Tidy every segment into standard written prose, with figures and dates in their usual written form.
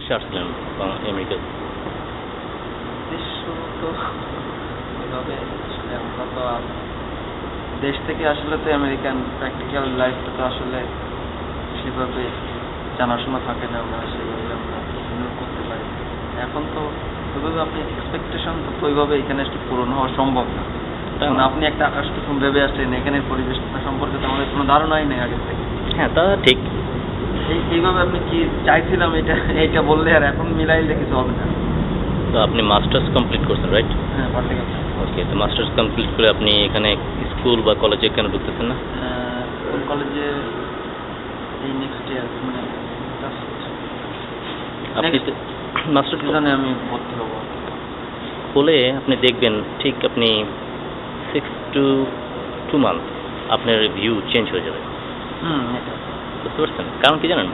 উদ্দেশ্যে আসছিলেন আমেরিকা? উদ্দেশ্য তো এভাবে আসলে আমরা তো দেশ থেকে আসলে তো আমেরিকান প্র্যাকটিক্যাল লাইফটা তো আসলে সেভাবে জানাশোনা থাকে না, আমরা সেভাবে আমরা ইগনোর করতে পারি। এখন তো ওইভাবে আপনি এক্সপেকটেশন তো ওইভাবে এখানে আসলে পূরণ হওয়া সম্ভব না। কারণ আপনি একটা আকাশটুকুন ভেবে আসছেন, এখানের পরিবেশটা সম্পর্কে তো আমাদের কোনো ধারণাই নেই আগে থেকে। হ্যাঁ, তা ঠিক। এইভাবে আপনি কি চাইছিলাম এইটা বললে আর এখন মিলাইলে কিছু হবে না। তো আপনি মাস্টার্স কমপ্লিট করছেন, রাইট? হ্যাঁ, পলিটিক্যাল সায়েন্স। ওকে, তো মাস্টার্স কমপ্লিট করে আপনি এখানে স্কুল বা কলেজে কেন ঢুকতেছেন না? স্কুল কলেজে এই নেক্সট ইয়ার মানে আপনি মাস্টার্স সিজনে আমি ভর্তি হবো। হলে আপনি দেখবেন ঠিক আপনি 6 to 2 months আপনার ভিউ চেঞ্জ হয়ে যাবে। বুঝতে পারছেন? কারণ কি জানেন,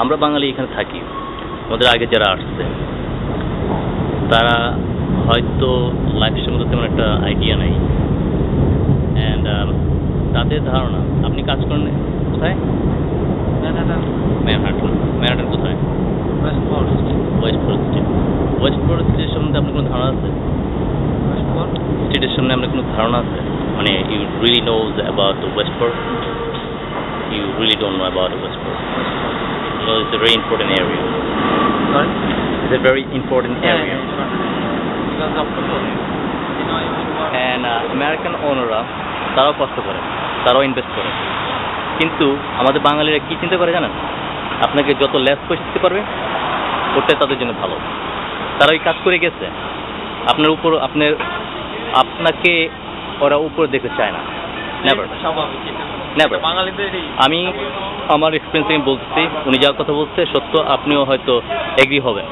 আমরা বাঙালি এখানে থাকি, আমাদের আগে যারা আসছে তারা হয়তো লাইফ সম্বন্ধে তেমন একটা আইডিয়া নাই, অ্যান্ড তাদের ধারণা আপনি কাজ করেন কোথায়? ম্যানহাটন কোথায়? ওয়েস্ট ফরেস্ট স্টেটের সম্বন্ধে আপনার কোনো ধারণা আছে? স্টেটের সামনে আপনার কোনো ধারণা আছে? মানে you really knows about west forest? You really don't know about West Forest. So it's a very important area. Sorry? It's a very important area. Because of the And American ownerরা তারাও কষ্ট করে, তারাও ইনভেস্ট করে, কিন্তু আমাদের বাঙালিরা কি চিন্তা করে জানেন? আপনাকে যত লেস পয়সা দিতে পারবে ওটাই তাদের জন্য ভালো। তারা ওই কাজ করে গেছে, আপনার উপর আপনাকে ওরা উপরে দেখতে চায় না। Never never. আমি আমার এক্সপিরিয়েন্স থেকে বলতেছি, উনি যা কথা বলছে সত্য, আপনিও হয়তো এগ্রি হবেন।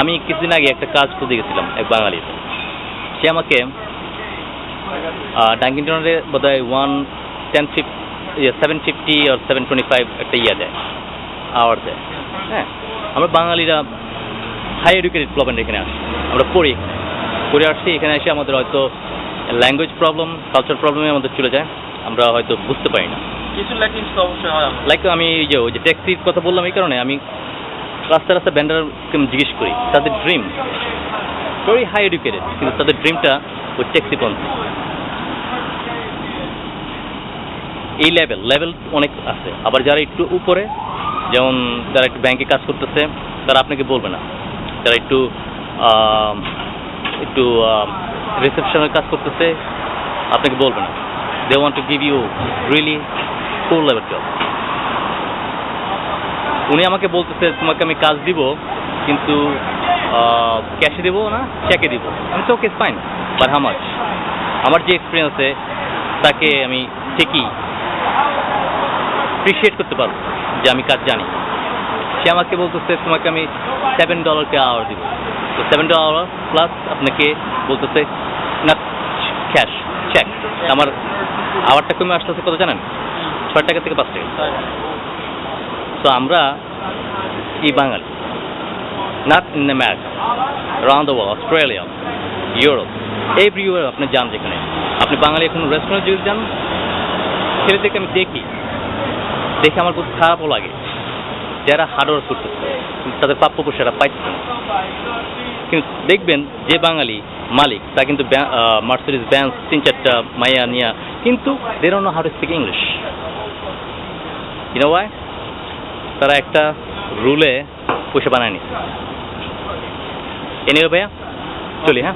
আমি কিছুদিন আগে একটা কাজ খুঁজে গেছিলাম এক বাঙালির, সে আমাকে ডাঙ্কিন ডোনারে বোধ হয় 750 or 725 একটা দেয়, আওয়ার দেয়। হ্যাঁ, আমরা বাঙালিরা হাই এডুকেটেড প্রবলেম এখানে আসি, আমরা পড়ে আসছি, এখানে এসে আমাদের হয়তো ল্যাঙ্গুয়েজ প্রবলেম, কালচার প্রবলেমে আমাদের চলে যায়, আমরা হয়তো বুঝতে পারি না কিছু ল্যাকিংস তো অবশ্যই হয়। লাইক আমি ওই যে ট্যাক্সির কথা বললাম, এই কারণে আমি রাস্তা ভ্যান্ডারকে জিজ্ঞেস করি, তাদের ড্রিম ভেরি হাই এডুকেটেড, কিন্তু তাদের ড্রিমটা ওই ট্যাক্সি পন্থী। এই লেভেল অনেক আছে। আবার যারা একটু উপরে, যেমন যারা একটু ব্যাংকে কাজ করতেছে, তারা আপনাকে বলবে না। যারা একটু রিসেপশনের কাজ করতেছে, আপনাকে বলবে না। They want to give you really full level job. উনি আমাকে বলতেছে, তোমাকে আমি কাজ দিব, কিন্তু ক্যাশে দিব না, চেকে দিব। আমি তো okay fine, but how much? আমার যে এক্সপিরিয়েন্সে তাকে আমি ঠিকই অ্যাপ্রিশিয়েট করতে পারবো যে আমি কাজ জানি। সে আমাকে বলতেছে, তোমাকে আমি $7 আওয়ার দিব। তো $7 প্লাস আপনাকে বলতেছে না ক্যাশ, চেক। আমার আওয়ারটা কমে আসতেছে কত জানেন? $6 থেকে $5। তো আমরা এই Bangali, not in America, around the world, Australia, Europe, everywhere আপনি যান, যেখানে আপনি বাঙালি এখন রেস্টুরেন্টে যদি যান, ছেলেদেরকে আমি দেখে আমার খুব খারাপও লাগে, যারা হার্ডওয়ার্ক করতেছে কিন্তু তাদের প্রাপ্য পয়সাটা পাইছে না। কিন্তু দেখবেন যে বাঙালি মালিক, তা কিন্তু মার্সিডিজ বেঞ্জ 3-4টা মাইয়া নিয়া, কিন্তু they don't know how to speak English. You know why? তারা একটা রুলে পয়সা বানায় নিচ্ছে। এনিওয়ে ভাইয়া, চলি। হ্যাঁ।